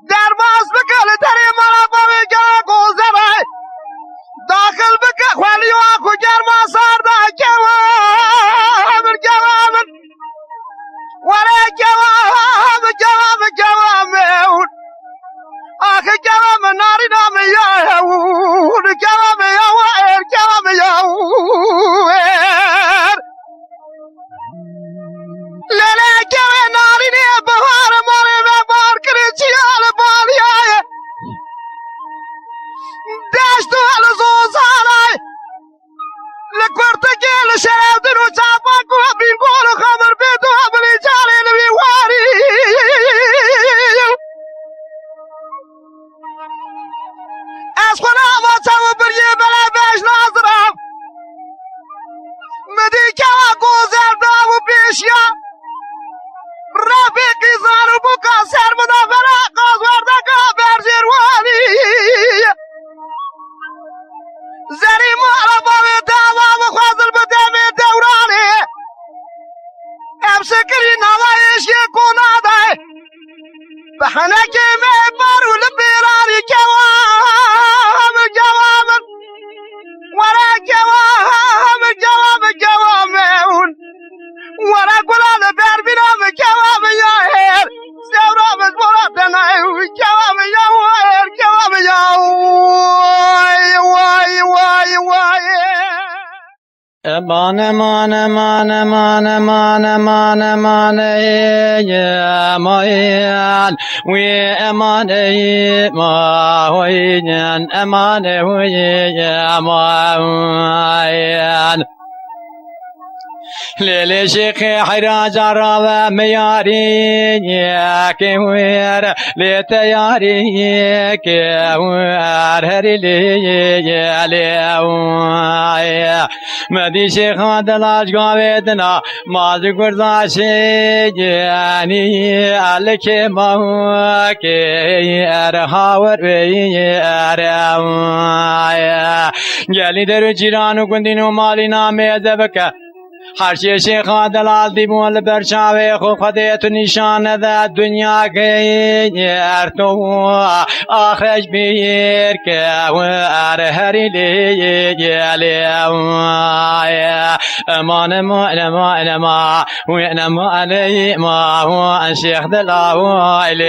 درباز بکل دری مرا بگه گوزره داخل بکه خوالی و آخو گرما سارده جوامن وره جوامن آخه جوام ناری نام یاهون جوام یاویر لیله جوه ناری نی بهار ماری بار کری چیال بالی آئے دشتو الزوزانای لکورت گیل شرف دنو چاپا کو بین گولو خبر بیدو ابلی جاری نوی واری از خونه ما چاو بریه بله بیش نازرم مدی که گوزر داو بیشیا رفیقی زارو بکا سر بدا فلا قاز وردکا برزیروانی زری معرباوی داوا و خوازر بدمی دورانی امسکری نوایش یکوناده بحنکی میبارو لبیرانی جوامن ورا جوامن ورا گلال بربینام جوام یاهر سورامز مرادنا جوام یاهر جوام وای امان وی امان ما وین امان وی امان لیلی شیخ حراج را میاری که ویر لی تیاری که ویر هری لی مدی شیخ دلاج گاویدنا ماز گرزاشی جانی الکی ماو که ارهاور ویر گلی در جیرانو گندینو مالی نامیزه بکه هر چی شیخ دلال دیمول برچاوی خو خودت نشان ده دنیا گیر تو آخرش بیر که ور هری لی امان ما علی ما هو شیخ دلال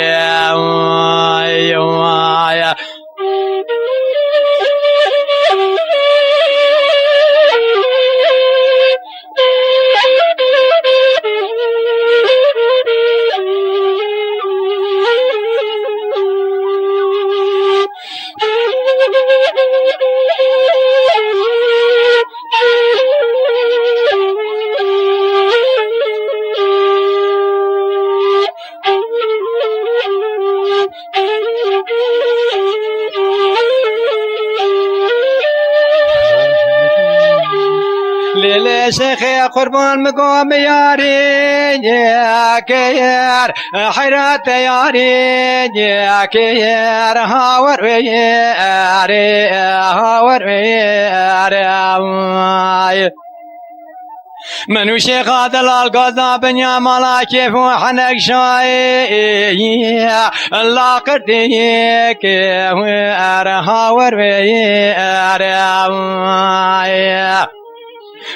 لیلی شیخ قربان مگو میاری کیر حیرت یاری کیر هاور ویاری منو شیخ دلال قضا بنیا مالا کیف و حنک شایی لا کردی که هاور ویاری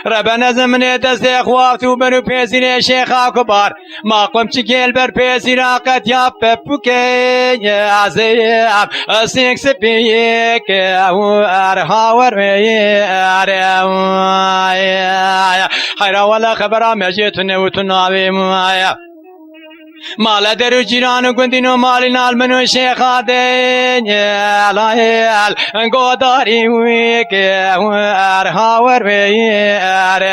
ربنا زمني تسيخ وافتو بنو بيسيني شيخا كبار ما قم تشكيل بر بيسينا قد يا ببوكي عزيب سيك سبيك وارهاور حيرا ولا خبرا مجيت نوت نابي مايا مال درو جيران وقندين ومال نال منو شيخاتين الهيال قداري ويك ورهاور وير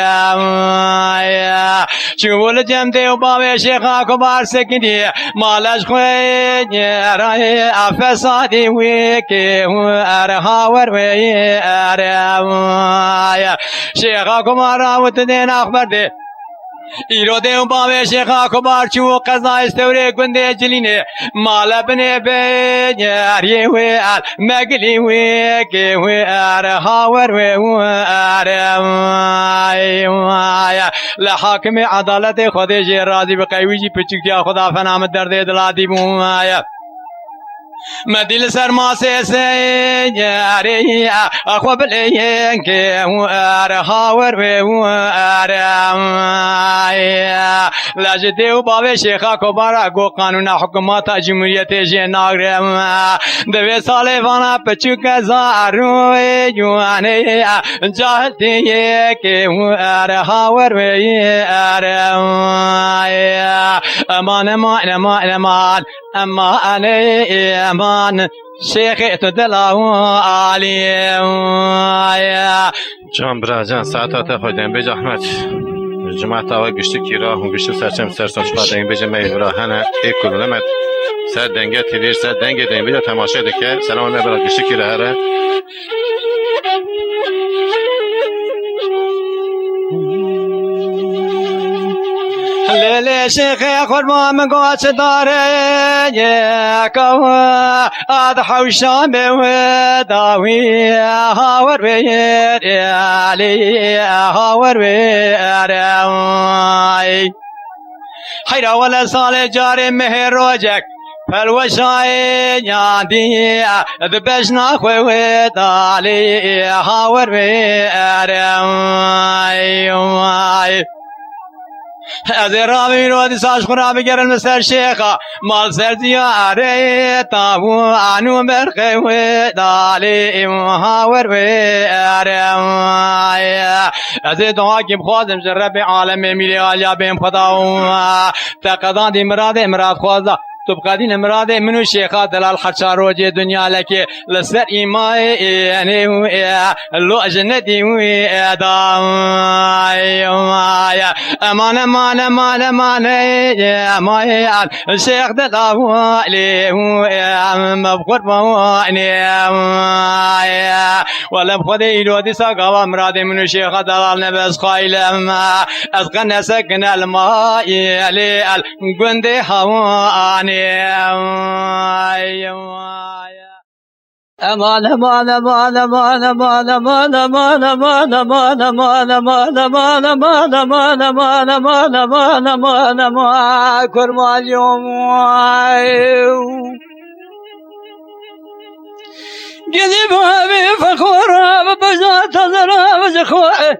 شو الجمدي وبابي شيخا كبار سكني مالش خوين راي افسادي ويك ورهاور وير شيخا كبار وتدين اخبر دي ایروده و باوی شیخا کبار چو قضا استوره گنده جلینه مالا بنه بینیاری و ار مگلی و که و ار هاور و ار لحاکم عدالت خودش راضی بقیویجی پچکتیا خدا فنام درد دلاتی بومایا مدل سرما سے یاری اخو بلین کے ار هاور و ار لجدی و باوی شیخا کبارا گو قانون حکومت جمهوریت جناگرم دوی سال وانا پچوک زارو یوانی جاہتی کے ار هاور و ار امان امان امان امان امان امان شیخ تدلاو علی جان برا ساعتات خودم بج احمد جماعت آوا گشتی کی راه و گشتی سرچم سرساش بعد بج می راه هنه یک کلمت سر دنگه تیر سر دنگه دیم بیا تماشا دکه سلام می برا گشتی کی راه ره لیلی شیخ خرما من قوات داره یکو آد حوشان بوداوی هاور بیر علی هاور بیر حیرا ولا سال جاری مهر روجک فالوشاي يادي ذبشنا خوي دالي هاور بیر از رابی رو دیساش خرابی گرن مثل شیخا مال سر دیاره تابو آنو برخی و دالی محاور و از دعا کم خوازم شر رب عالم میلی آلیا بیم خدا و تقدان دی مراد خوازا تبقادين مراد منو شيخات دلال حشا روجي دنيا لك لسر إيماي يعني لو جنتي داي أمان أمان أمان أمان أمان الشيخ دلال مبخور بواني ولا بخدي لو دي ساقوا مراد منو شيخات دلال نبس خايل أسقن سكن الماء علي القندي حواني امان امان امان امان امان امان امان امان امان امان امان امان امان امان امان امان امان امان امان كرما اليوم قلبي بابي فخورة ببجات تزرع بزخوة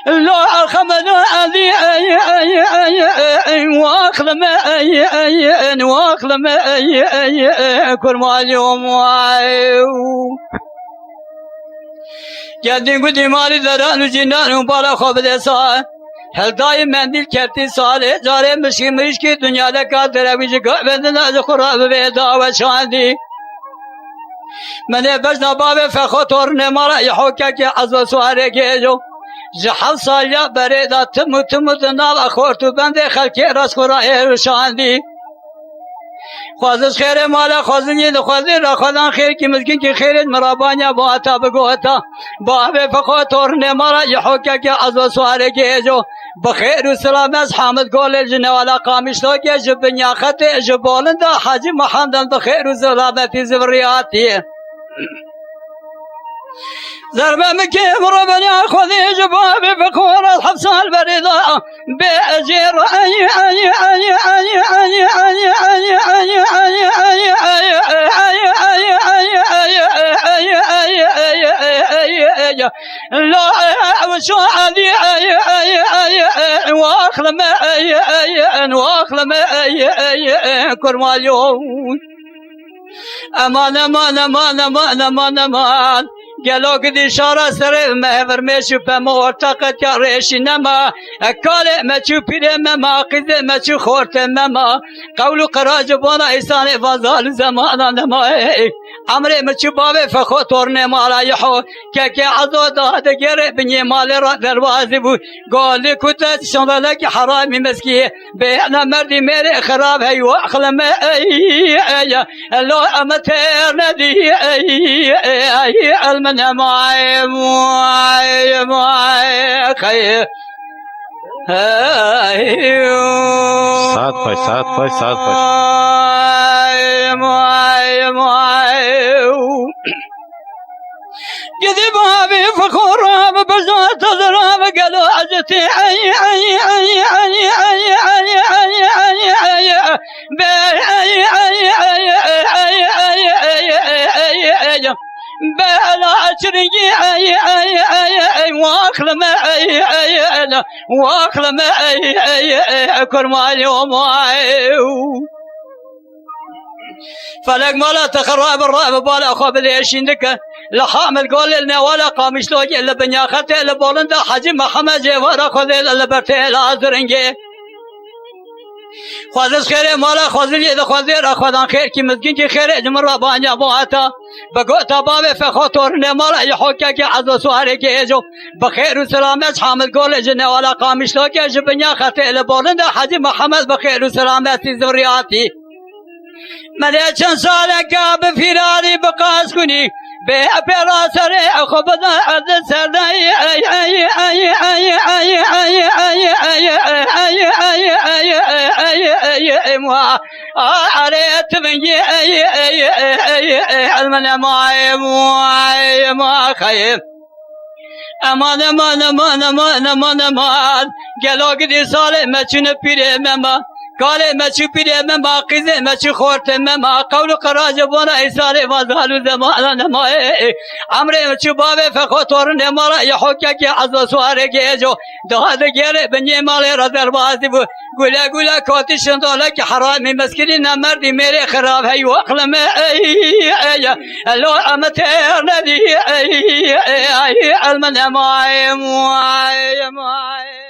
لا خمد أذي واخلم واخلم كل ما اليوم جدي قدي مالي ذران جنان وبالا خبد صار هل دايم منديل كرتي صالح جاري مشكي دنيا لك درويج قابلنا از خراب بيدا وشاندي من بجنا باب فخطر نمارا يحوكك عزو سوارك جو جحل صاليا بريدا تم دنال اخورتو بند خلقي راس خرائي وشاندي خوازش خیر مالا خوازنی خوازی را خدان خیر کی مسکین کی خیر مرابانیا با عطا بگوتا با به فقطور نمارا یحوکا کی عزو سواره کی جو بخیر و سلام از حامد گل جنوالا قامشتو کی جبنیا خط جبالندا حاجی محمد بخیر و سلامتی زبریاتی ضربة مكي مربني خذي جباب بكون الحبسان البريضة بأجير لا وشو عادي واخلم واخلم كرمال يوم امان امان امان امان امان امان گلو گدی شارا سر مهور میشو پما ورتقت یا ریشی نما اکال مچو پیر مما قیده مچو خورت مما قولو قراج بانا ایسان وزال زمانا نما امر مچو بابه فخو تورن مالا یحو که عزو داد گره بنی مال را دروازی بود گالی کتت شندلک حرامی مسکی بیانا مردی میره خراب هی و اخلم لو امتر ندی المن معي معي معي خير ساعت پای ساعت پای ساعت پای معي معي قدي بابي فخور بزوت ضرب قالوا عزتي اي اي اي اي اي اي اي اي اي اي اي اي اي بلا شرقي اي اي اي اي واخلم اي اي انا واخلم اي اي كرمالي وماي فلق مالا تخرب الراب بالا خواب ليش عندك لحامل قول لنا ولا قامش لوجه الا بنيا خته الا بولندا حجي محمد جوارا خذ الا برتي لازرنجي خوازش خیره مالا خوازل یه خوازیر خودان خیر کی مسکین کی خیره جمر بانجا بواتا بگوتا باب فخوتور نمالا یحوکا کی عزو سواره کی جو بخیر و سلامت حامل گول جنه والا قامش لو کی جبنیا خته لبولنده حجی محمد بخیر و سلامت ذریاتی مده چند سال قاب فیراری بقاس کنی به پیرا سر خوبنا از سردای ای ای ای ای ای ای ای ای ای ای ای ای ای ما عريت مني ای ای ای المن معي معي ما خير امان امان امان امان امان امان گلو گدی سال مچون پیره مما قال مچو پیره مما قیزه مچو خورت مما قول قراج بونا ایسال وزالو زمان نما امر مچو باب فخوتور نمارا یحوکا کی عزو سواره کی جو دهاد گره بنی مال را دروازی بو گولا گولا کاتی شنداله کی حرامی مسکینی نمردی میره خراب هی و اقلم ای لو امتر ندی ای المن معي معي معي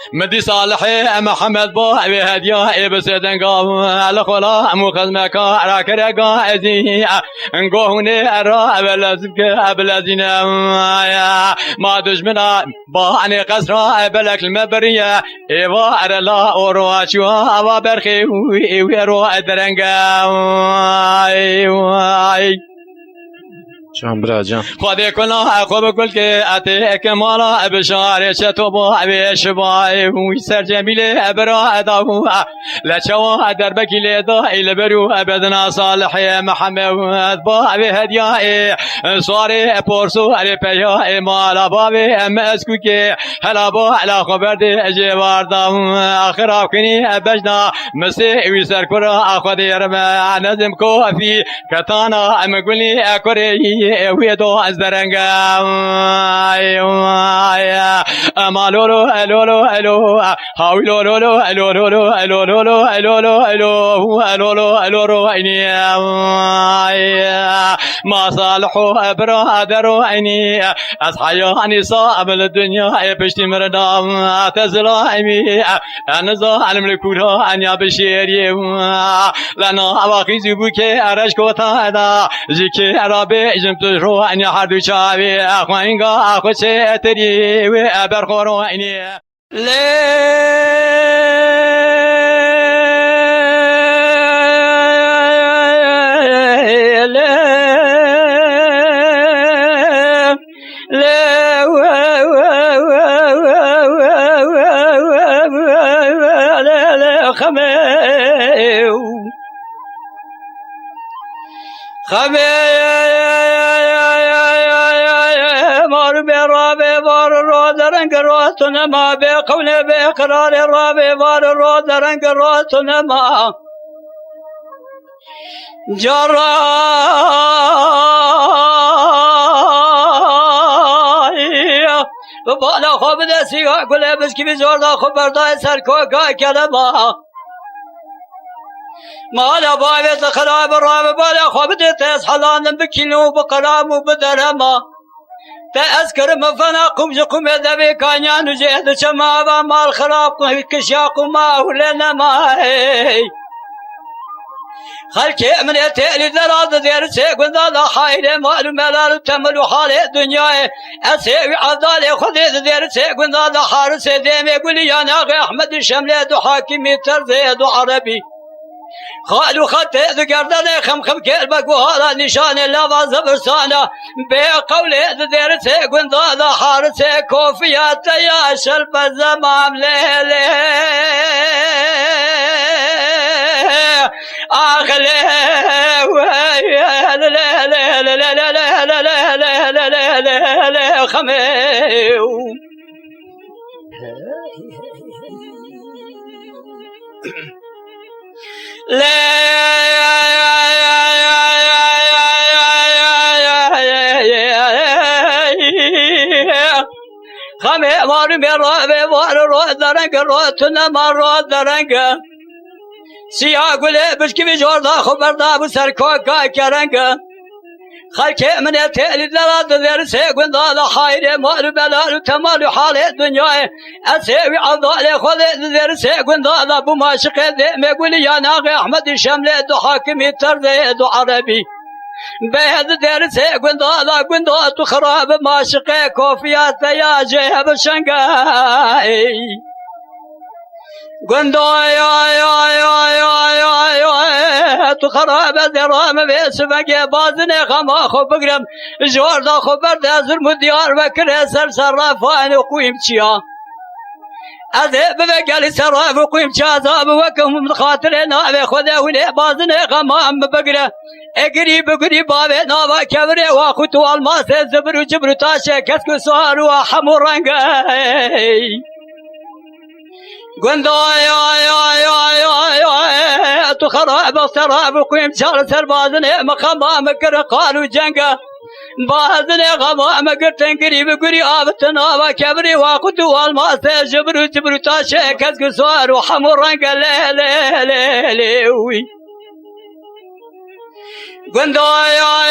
مدي صالحي محمد بو هديا بسدن قام الخلا مخزمك راكرقا ازي نقوهني الرا بلازين ما دجمنا باني قصرا بلك المبرية ايوا ارلا اورواشوا ابا برخي ويرو ادرنگا جان برا جان خودی کلا خوب کل که اته کمالا بشاره شتو با عویش بای وی سر جمیل ابرا اداو لچوا در بکیل دا ایل برو ابدنا صالح محمد با عوی هدیه سواره پرسو علی پیا مالا بابی ام اسکو که هلا با علا خبر ده جوار دا آخر کنی بجنا مسی وی سر کرا خودی رم نظم کو فی کتانا ام گلی اکری ويدو ازدرنگا اما لولو لولو لولو هاوي لولو لولو لولو لولو لولو لولو لولو عيني ما صالحوا برادروا عيني اصحياني صعب الدنيا بشتي مردام تزلايمي انا ظالم الكورا ان يا بشيري لنا اواخي زبوكي ارشكو تادا زكي عربي رو اني حد شاوي اخوينغا اخو سيتري وابرخورو اني ما بقول بإقرار الرابي بار الروض رنق الروض ما جراي بالا خوب دستی گله بسکی بزور دا خوب بردای سرکوکای کلما مالا باید خراب الرابي بالا خوب دتس حلانم بکلو بقرام وبدرما تأذكر مفنا قم جقم ذبي كانيان وجهد شمابا مال خراب كشاق ما ولنا ما خلك من يتألي ذراد دير سيكون ذا حايل مال ملال تمل حال الدنيا أسيوي عضالي خذي دير سيكون ذا حارس ديم يقول يا ناغي أحمد الشملة حاكمي ترزيد عربي خالو خطي ذكردني خم كلبك وهذا نشان اللفظ برسانة بقول ذير سيكون ذا حارس كوفيات يا شرب الزمام ليلي أغلي خميو خمي مارو ميرابي مارو رو درنگ رو تنما رو درنگ سياق ولبش كيف جوردا خبردا بسركوكا كرنگ خلك من يتألي دلاد ذير سيقون ذا حاير مال بلال تمال حال الدنيا أسيوي عضالي خذ ذير سيقون ذا بماشق ذي ميقول يا ناغي أحمد الشملة دو حاكمي ترذي دو عربي بهذ ذير سيقون ذا قون ذا تخراب ماشق كوفيات يا جيب شنقاي قندو يا تخرب درام بسبق بازن خما خو بقرم جور دا خبر دازر مديار بكر سر صرفان وقيم تشيا اذهب بقال صراف وقيم تشا وكم خاطرنا بخذا ولي بازن خما بقره اقري بقري بابي نابا كبري واخوتو الماس زبر جبر تاشا كسكو سوار وحمر رنقاي قندو يا تخرب سراب وقيم شار سربازن مخما مكر قالوا جنگا بازن غما مكر تنقري بقري آبتنا وكبري واقدو الماس جبر تاشا كسك سوار وحمر رنگ لي قندو يا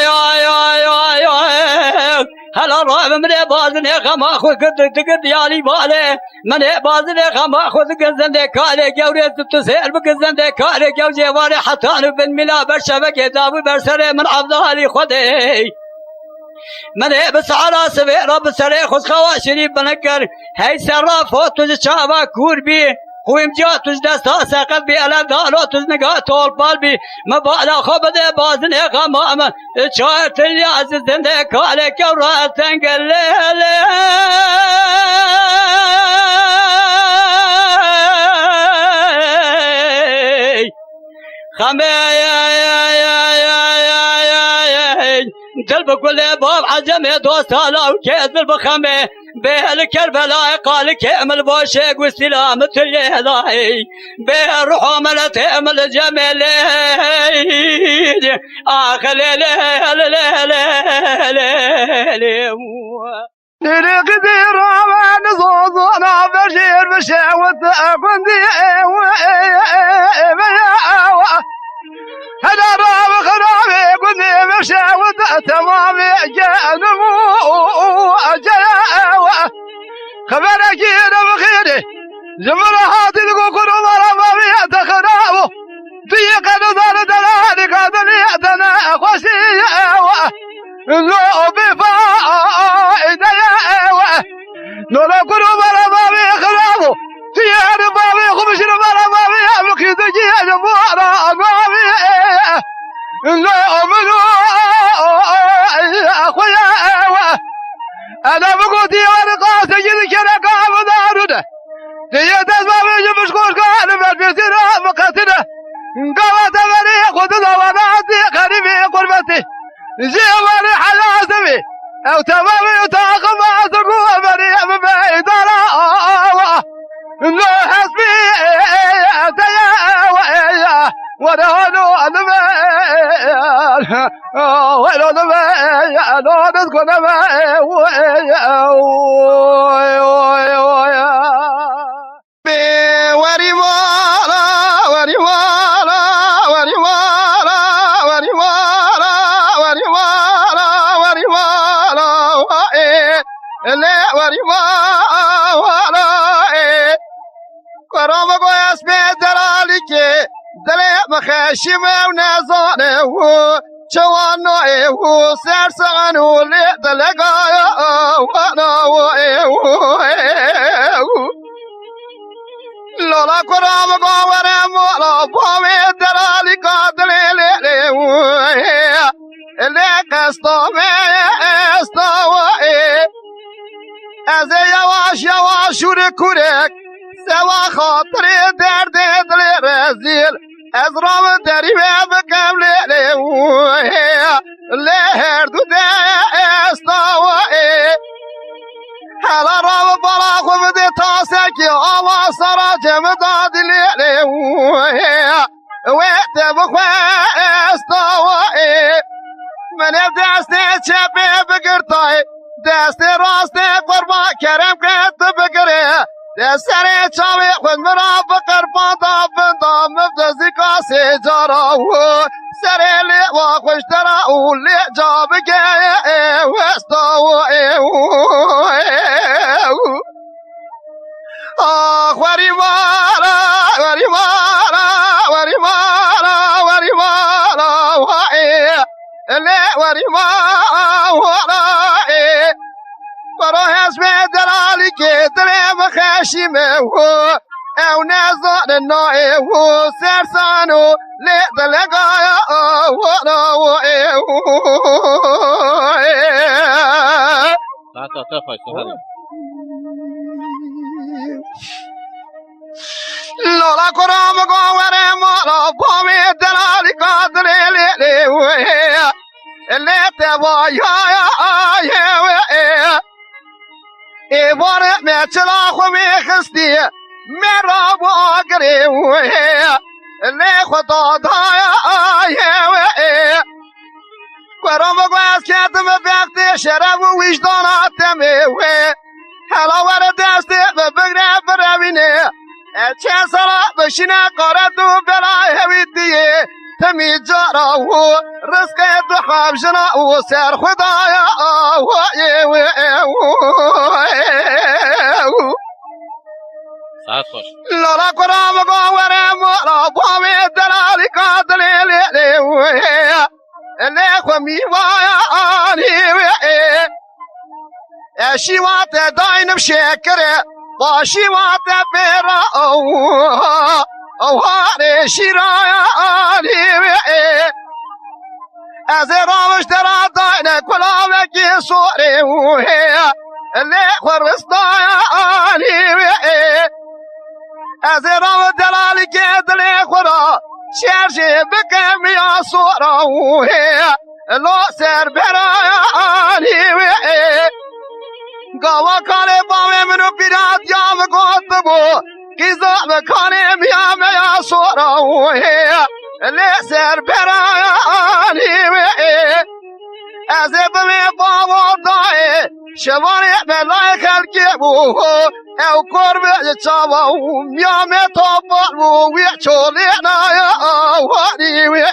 هلا راه من بازنه خما خود قد یالی باله من بازنه خما خود گزنده کاره گوری تو سر بگزنده کاره گو جوار حتان بن ملا بر شبکه داوی بر سر من عبدالی خودی من بسعرا سویرا بسره خوش خواشری بنکر هی سرا فوت تج چاوا کور بی خویم جا تج دستا سقف بی علم دارو تج نگاه طول بال بی مبالا خبده بازن غمام چار تلی عزیز زنده کاله که را تنگل خمه دل بكل باب عجمي دوست هلا وكيد بخمه به الكربلاء قال كامل بوشيق والسلامة الهلاي به الروح عملت امل جميل اخر قدير ومن صوصنا بشير بشاوة أقندي هذا راب خرابي قدي بشاوة تمامي جانمو جاوة خبرك يا بخيري زمر هاتي لكو كل ضرب بيت خرابو ضيق نظر دلالي قادني أدنا خشيوة لو بفائدة نولا كل ضرب بخرابو تيار بابي خمشر ضرب بيابلك يدجي جمورا بابي لا منو أخويا أنا بقولي وأنا قاسي جدك أنا قام دارنا تيجي تسمع جبش كوش قال ما بيصير مقتنا قامت أمري خد ضوانا عندي قريبي قربتي جيواني حياتي أو تمامي وتاخذ ما تقول أمري بعيد على لا حسبي أتيا ورانو أنا ولو نبى لو نذكر نبى وري والا وري والا وري والا وري والا وري والا وري والا لا وري والا كرام قياس بدرالك دلي مخاشم ونزانه جوانو سرسانو لدلقايا وانا لولا كرام قوارم ولا بامي درالي قادلي لك استوى از یواش رکورک سوا خاطر درد دل رزیل از رام دری بکم لهر دو دستاوی حالا رام بالا خوب ده تاسکی آوا سرا جم دادی وقت بخواستاوی من دست چپه بگرتای دست راست قربا کرم کت بگره دست سر چاوی خود مرا بقر بادا بندا مفدزی کاسی جارا سر لیوا خوشترا لی جا بگه وستا آخ وری مارا وری مارا وری مارا وری مارا لی وری مارا برا حسب دلالی که درم خشیمه او نزان نای سرسانو لدلگایا تا تفاش هذا لولا کرام گواره مالا بامی دلالی قادر باره میچلا خو میخستی میرا باگری لی خدا دایا برام بگویز کتم وقتی شرف و وجداناتم حالا ور دستی بگره بروینه چه سالا بشینه قاره تو بلای هویدیه تمی جارا و رزق دخاب جنا و سر خدایا ساعت خوش لالا کرام گوره مولا باوی دلالی کادلی لیلی لیخو میوایا آنی شیوات داینم شکره با شیوات پیرا او هاره شیرایا آنی از رامش درا داینه کلاوکی سوری لیخو رستایا آنی از رام دلالی که دلی خورا شرشی بکم یا سورا لو سر برایانی گاوا کاله باوی منو پیراد یا مگوت بو کیزا بکانه میام یا سورا لی سر برایانی از بمی باوا دای شواری بلای خلکی بو او کربه چاوا میام تو بو وی چولی نایا وانی وی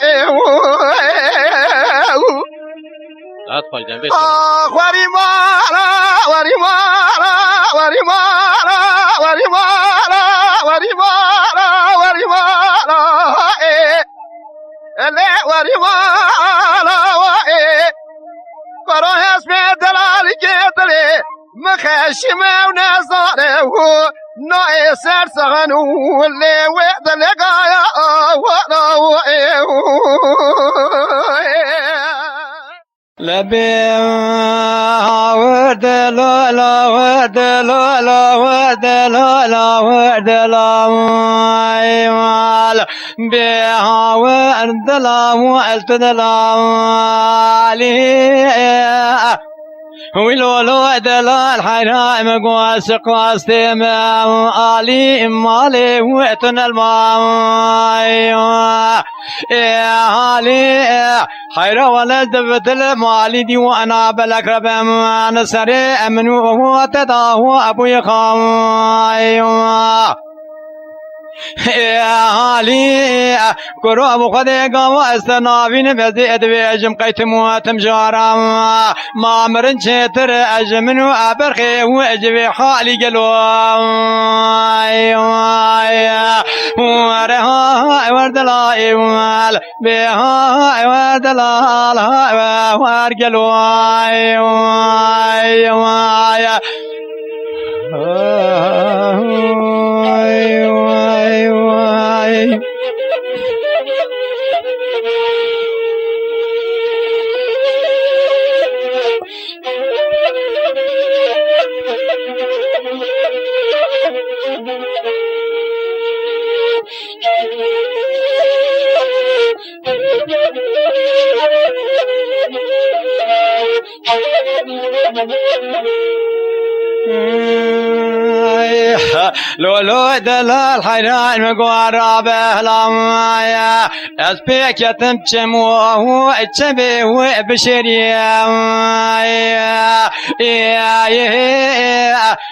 ساعت خوش دنبه واری مارا واری مارا واری مارا واری مارا واری مارا واری مارا لی واری مارا کرو حسب دلالی که دلی مخشم و نزاره و نای سر سغنو لی وید لگایا و لبي ورد لا لا ورد لا لا ورد لا لا ورد لا وال بها ورد لا والت لا علي ويلو لو دلال حنا مقواس قاستي ما علي مالي وقتنا الماء يا علي خير ولد بدل مالي دي وانا بالاقرب انا سري من وهو تداهو ابوي خاي يا علي كرو خدي قام استنابين بزي ادويجم قيتمو تمجارا ما مرن شتر اجمنو ابرخي واجبي حالي قالوا ورها ورد لا يوال بها ورد لا ور قالوا لولو دلال حيران مقوارا بهلام اسبيك يتمشم وهو اتشبه وبشريا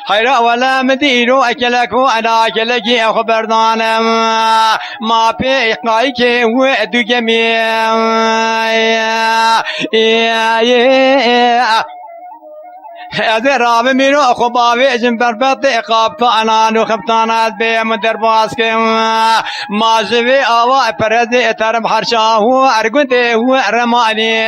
حيرا ولا مدينو اكلك وانا اكلك خبردان ما بيك قايك ودو جميع هذا راب ميرو خبابي جن بربط قاب طعنا نخبطانات بمدر باسكم ما زوي اوا برد ترم حرشاه ارغنته ورماني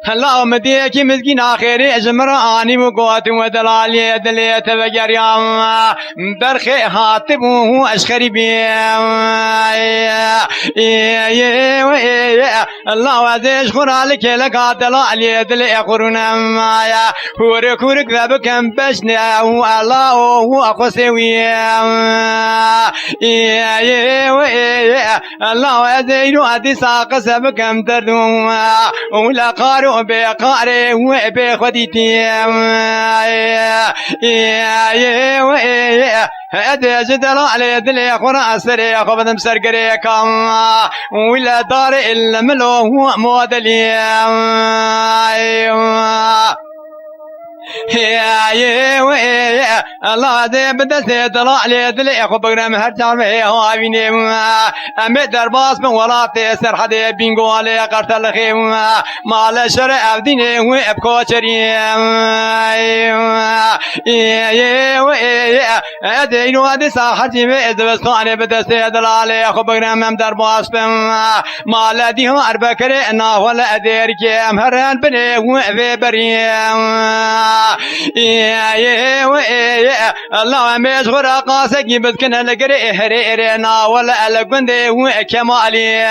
الله مديك مسكين آخري جمراني وقوات ودلالي دليت بجريام برخي هاتبو أشخري بيام الله عزيز خرالك لك دلالي دلي قرونا مايا هورك هورك ذبكم بشنا الله هو أخسوي الله عزيز أدي ساق سبكم دردو ولا قارو بقاري وبخديتي هذا جدل على دلي قرا سري خبدم سرقري كم ولا دار الا ملو مودلي يا الله ذي بدس طلع لي دلي أخو بقرم هرجع فيه هاويني أمي درباس من ولا تسر حد بينجو على قرط الخيم ما له شرع ديني وابكو شريم يا أدينو أدي صاحتي بس قاني بدس طلع لي أخو بقرم درباس ما له دي هار بكرنا ولا أديرك أمهران بني وفي بريم الله مش غرا قاسك بسكن لقري هريرنا ولا لقندي وكمالي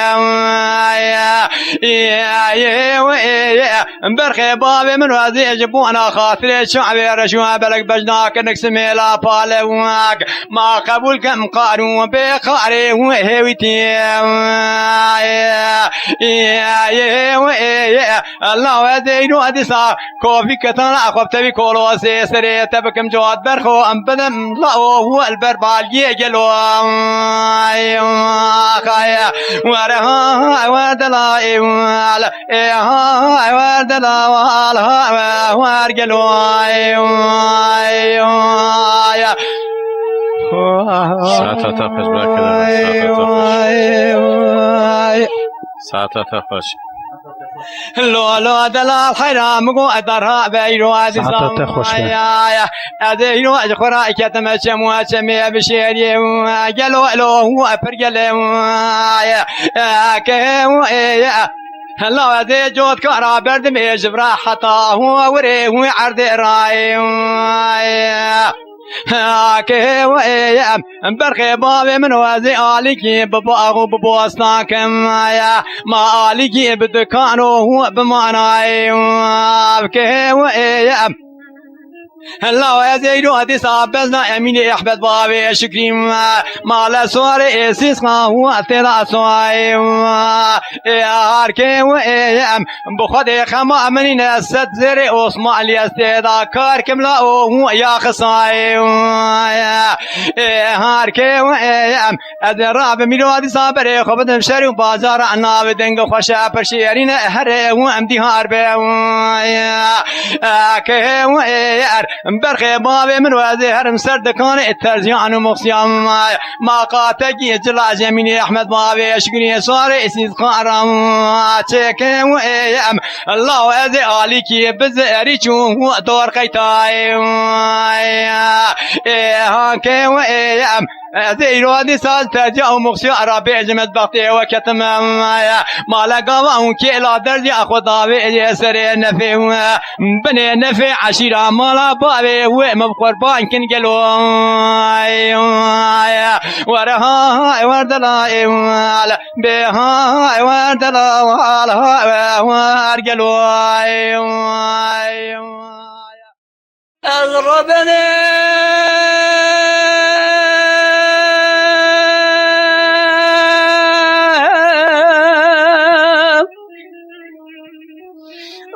برخي بابي من وزي جبونا خاطري شعبي رشوا بلك بجناك نكسمي لا بالواك ما قبول كم قارون بقاري وهويتي الله وزينو أدسا كوفي كتانا أخوب تبي كولو سيسري تبكم جواد برخو أم بدم لا هو البربال يجلو خايا ورها ودلا ودلا ورجلو ساعتها تخش بك ساعتها تخش لو دلال حرام قو أدرها بيرو أدي يا أدينو أجخرا كتمشى مواسمي بشيري جلو لو هو أفرجل يا كهو يا الله أدي جود كرا برد ميجبرا حتى هو وري هو عرض راي كهو يا برخي بابي من وزي آلكي بباغو ببوستاكم يا ما آلكي بدكانو هو بمعنى كهو يا الله يزيدو هدي صابزنا امين احمد بابي شكري ما لا سوار اسيس هو ترى سواي يا هاركي وام بخدي خما من الست زري اسمع لي استدا كاركم لا هو يا خصاي يا هاركي وام ادراب ميلو هدي صابر خبد شري بازار انا بدنگ خوشا برشيرين هر وام دي هاربه يا كه وير برخي بابي من وزي هرم سرد كان الترجيان ومخصيام ما قاتقي جلا جميني أحمد بابي شكري صاري اسيد قارم تكيم ويام الله وزي آليكي بزيري چون هو دور قيتاي هانكي ويام زيرو هذه سال ترجع ومخشي عربي جمد بقتي وكتم ما لقوا ونكي لا درجة أخو ضابي يسري نفي بني نفي عشيرة ما لا بابي ومبقر بان كن قلو ورها وردلا بها وردلا ورقلو أضربني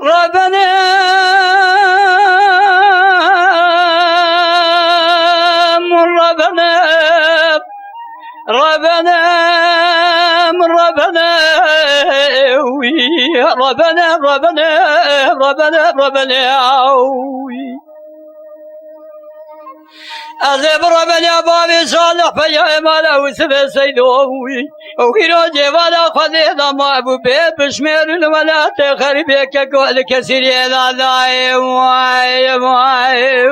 ربنا ربنا ربنا ربنا ربنا ربنا ربنا ربنا أذب ربنا بابي صالح فيا إمالا وسبي سيدوي وكيرو جوالا خذينا ما أبو بيت بشمير ولا تخربيك قول كثير يا لاي واي واي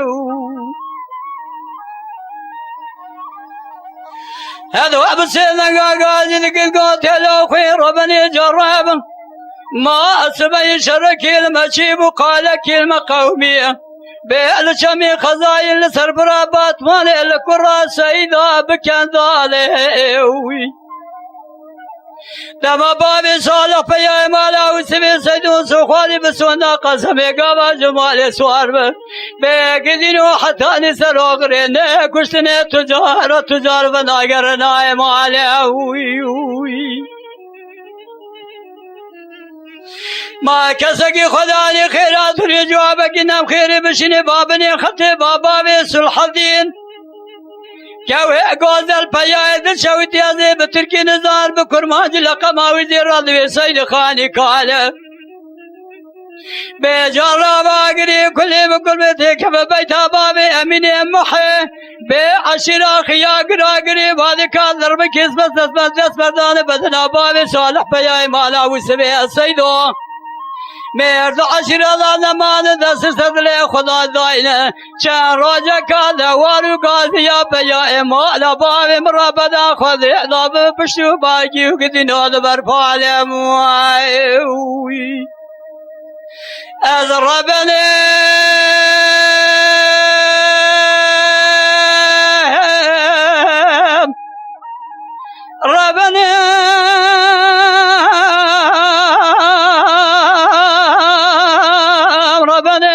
هذا أبو سيدنا قاعد نقول قاتل أخي ربنا جرب ما أسمي شركي المشيب وقال كلمة قومية بالشمي خزاين سربرابات مال الكرة سيدا بكان ظالوي دما بابي صالح فيا مالا وسبي سيدون سخالي بسونا قسمي قابا جمال سوار بقدينو حتى نسر وغرين كشتني تجار بناقرنا مالاوي ما كسقي خداني خيرات رجوابك نام خيري بشني بابني خطي بابا بيسل الدين كوي قوز البيايد شويت يازي بتركي نزار بكرماج لقما وزير راضي سيد خاني قال بجرب أجري كل بكل بيتك ببيت بابي أمين محي بعشرة خياق راقري بعد كان ضربك بس بدان بدنا بابي صالح بيا مالا وسبي السيدو مرد عشرة لا نمان دست سدلي خدا داينه چند روزه كذا وارو قاضي يا بيا مالا بابي مرابدا خذ عذاب بشو باقي وقدنا دبر فالي موي أضربني ربني ربنا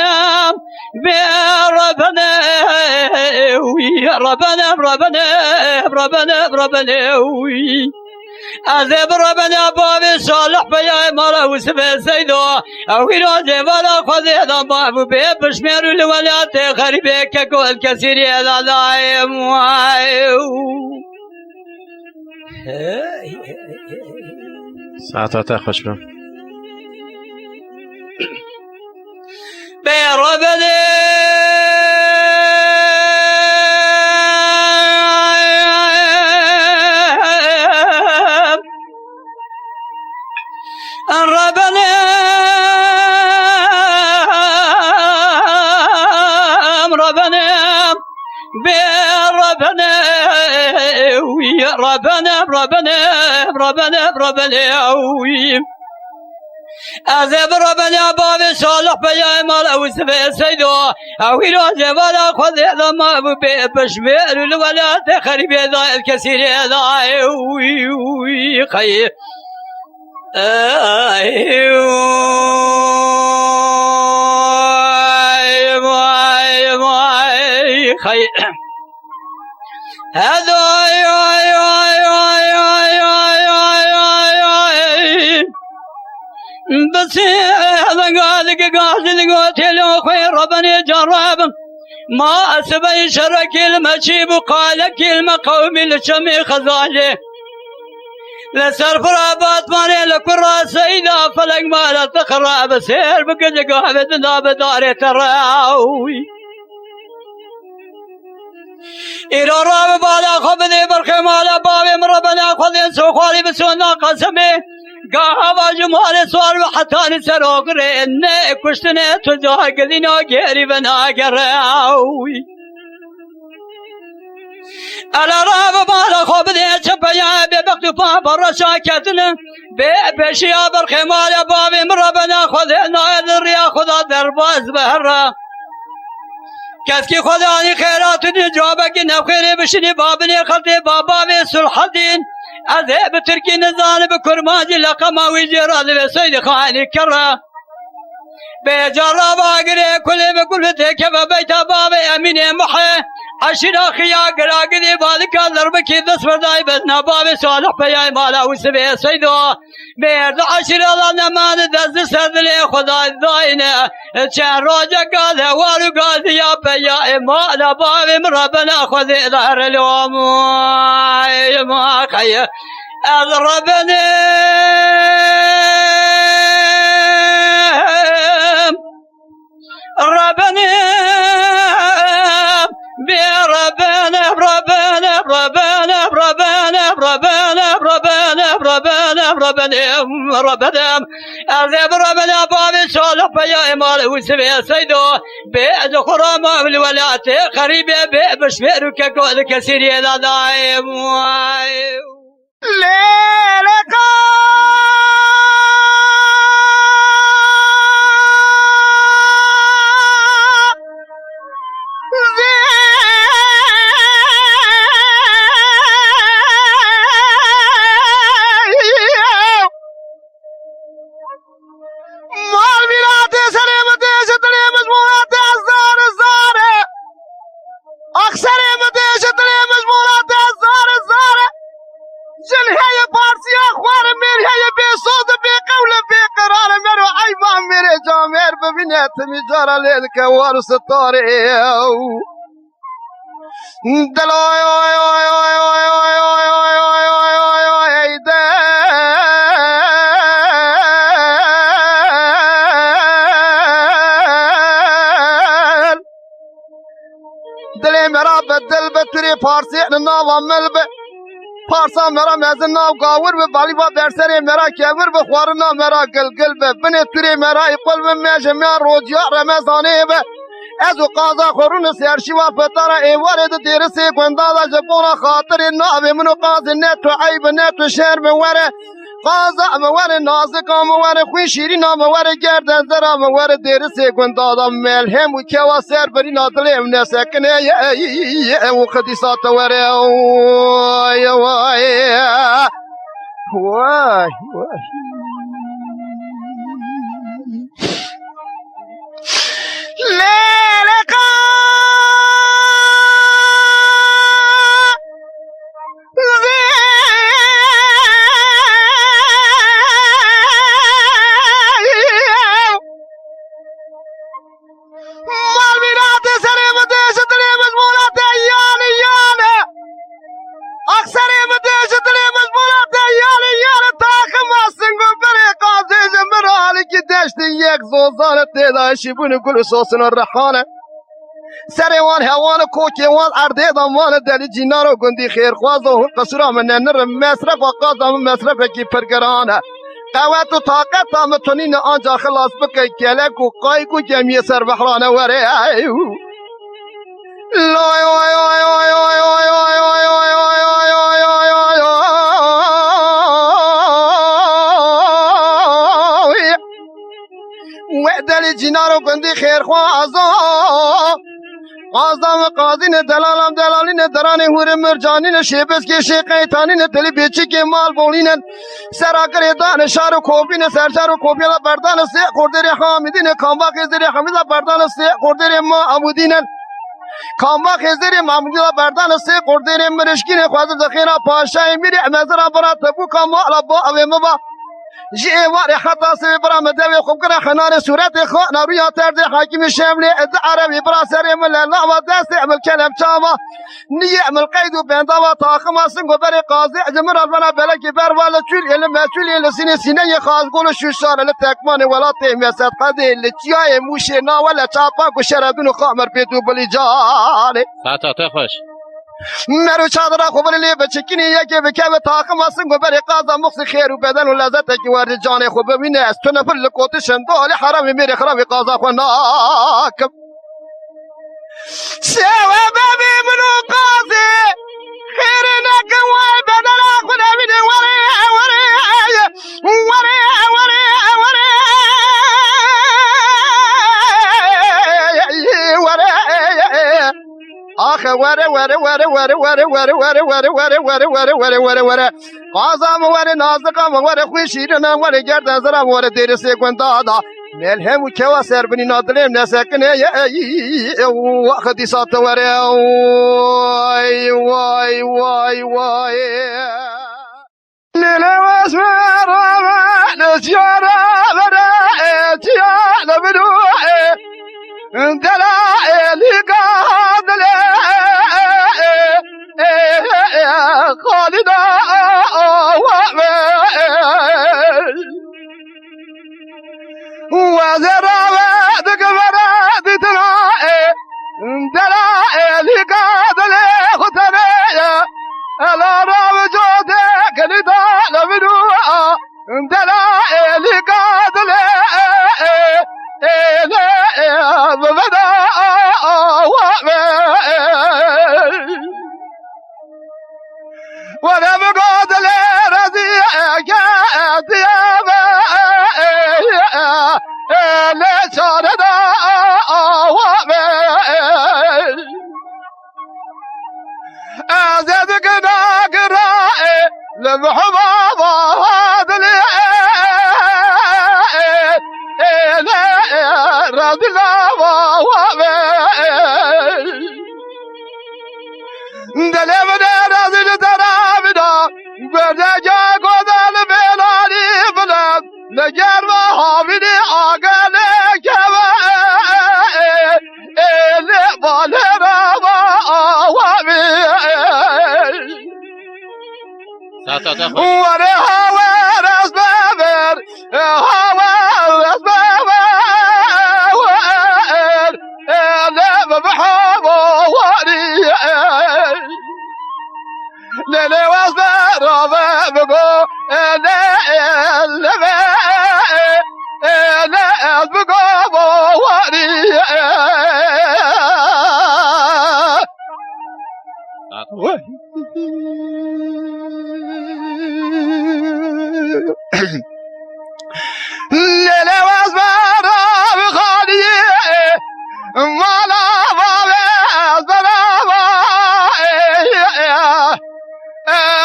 أذب ربنا بابي صالح بيا مرا وسبي سيدو أويرو جبالا خذي ضباب بشمير الولات غريبة كقول كثير يا دايم ساعتها خوش برم بربنا ربنا ربنا بربنا ويا ربنا أذب ربنا بابي صالح بيا مال وسبي سيدو أويرو جبالا خذ ضما بشمير الولاد خريب ذا الكثير ذا وي خي خي هذا بس هذا قالك قاصد قاتل خير ربنا جرب ما أسبي شرك المشيب وقال كلمة قومي لشمي خزاله لسر فرابات ماني لكرة سيدة فلق ما لا تخرى بسير بقد قاعدنا بدار تراوي إلى راب بالا خبني برخي مالا بابي مربنا خذين سوخالي بسونا قسمي قاها جمال سوار وحتى نسروق ريني كشتني تجاه قدينا غيري بنا قراوي على راب بالا خبني شبيا ببقت بابا رشاكتنا بشيا برخي مالا بابي مربنا خذينا الريا خدا درباز بهرا كسكي خداني خيرات جوابك نخيري بشني بابني خلطي بابا بسلح الدين أذهب تركي نزال بكرماجي لقما ويجراد بسيد خاني كرا بجرب أقري كل بكل تكيف بيت بابي أمين محي عشرة خياق راقدي بالك ضربك دس فرداي بدنا بابي صالح بيا مالا وسبي سيدو بيرد عشرة لنا ما ندز سدلي خدا داينه چند روزه قال وارو قال يا بيا مالا بابي مربنا خذي ظهر اليوم ما خي اضربني ربنا بربنا ربنا ربنا ربنا ربنا ربنا ربنا ربنا ربنا أذهب ربنا بابي صالح بيا مال وسبي سيدو بيد خرامة بالولاة قريبة بشميرك كل كثير يا دايم ليلك تمجار عليك وارس الطاري دلوي دل مرا بدل به توری پارسی ناوا مل به پارسا مرا مزن ناو گاور به بالی با برسر مرا کبر به خوارنا مرا گلگل به بنه توری مرا اقل به میجمع روزیا رمضانه به از قازا خورون سرشی و پتارا ایوارد دیرسی گندادا جبونا خاطر ناوی منو قاز نتو عیب نتو شرم وره قازا مواره نازکا مواره خوی شیرین مواره گردن زرا مواره دیرسی گندادا ملهم و کوا سر بری نادلیم نسکنه و خدیسات وره وای وای وای وای لیلقا مالمینات سریم دیشت لی مجمولات ایالی یاله اکثریم دیشت لی مجمولات ایالی یاله تاکم سنگو بری قاضی جمرالی کی دشت یک زوزان تیدایشی بونی گل سوسن الرحانه سریوان هوان کوکیوان ارده دامان دلی جینارو گندی خیرخواز و قصرا من نر مصرف و قازم مصرف کی پرگرانه قوت و طاقت هم تونین آنجا خلاص بکی کلک و قایق و جمعی سر بحرانه وره لای وای وای وای وای وای وای وای وای وای وای وای وعدلی جینارو گندی خیرخوازا قازم قاضین دلالم دلالین درانی هور مرجانین شیبس که شیقیتانین دلی بیچی که مال بولین سراکر دان شارو کوبین سرشارو کوبیلا بردان سی خوردر حامدین کامبا خزر حمیدا بردان سی خوردر ما عمودین کامبا خزر محمودیلا بردان سی خوردر مرشکین خوازم دخینا پاشای میری مزرا برا تبو کامبا علا با اوی مبا جیوار حتی سوی برا مدوی خوب کنه خنان صورت خوانا روی ترد حاکم شملی اد عربی برا سری ملالا و دست عمل کلم چاوا نیعمل قید و بنداوا تاخم سنگو بری قاضی جمر البنا بلکی بروالا چول علم مسئول لسین سینه خازگول شوشار لتکمان ولا تیمیست قدی لچیای موشینا ولا چاپاک و شرابین خامر پیتو بلی جالی ساعت خوش مرو چادر خوبر لی بچکینی یکی بکه به تاخم سنگو بری قاضا مخص خیر و بدن و لذت که ورد جان خوب ببینه از تو نفل لکوت شندال حرام میری خرام قاضا خوناکم سوى بابي منو قاضي خير نك واي بدل اخذ من وري وري وري وري وري وري اخ وري وري وري وري وري وري وري وري وري وري وري وري وري وري قازم وري نازقم وري خوشيرنا وري گردن زرم وري درسي گندادا ملهم و کوا سر بنی نادلیم نسکنه وقتی سات وره وای وای وای وای لیل واسمر نسیارا بره تیالا بدوه دلائلی قادله خالدا وزراوة دقبرة دتنائي دلائي قادلي خطرية الأرام جودك لدال بدوء دلائي قادلي ببدا ولا بقادلي رزيك ديابة لا شاردا وابل أزدك ناقرائي لمحباب وادلي رضي الله وابل دلمنا رضي درامنا برجع قدال بلالي بلاد نجار وحامني آقالي كما إلي بالرما وامي ورها ورس بابر هوا ورس بابر ليلي واسبر بقو لا بقو بواري ليلي واسبر بخالي مالا واسبر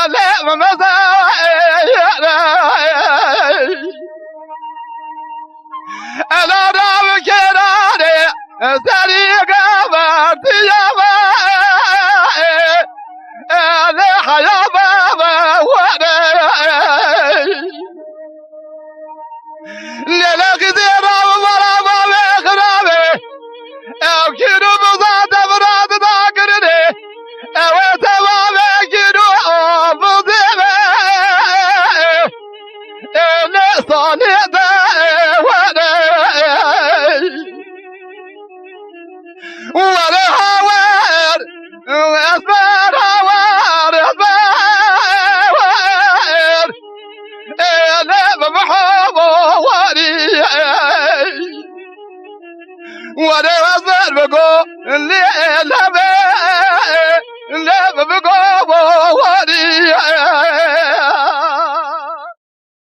لا مزا انا راب كراني طريقة مرتيبة انا حيا بابا وانا نلاقي راب مرابا بخرابي او كيلو بزاد براد ذاكرني او تمام كيلو بزيبه انا صانيته وانا هاور اصبر هاور اصبر انا بمحب واري وانا اصبر بقول اللي لا بقول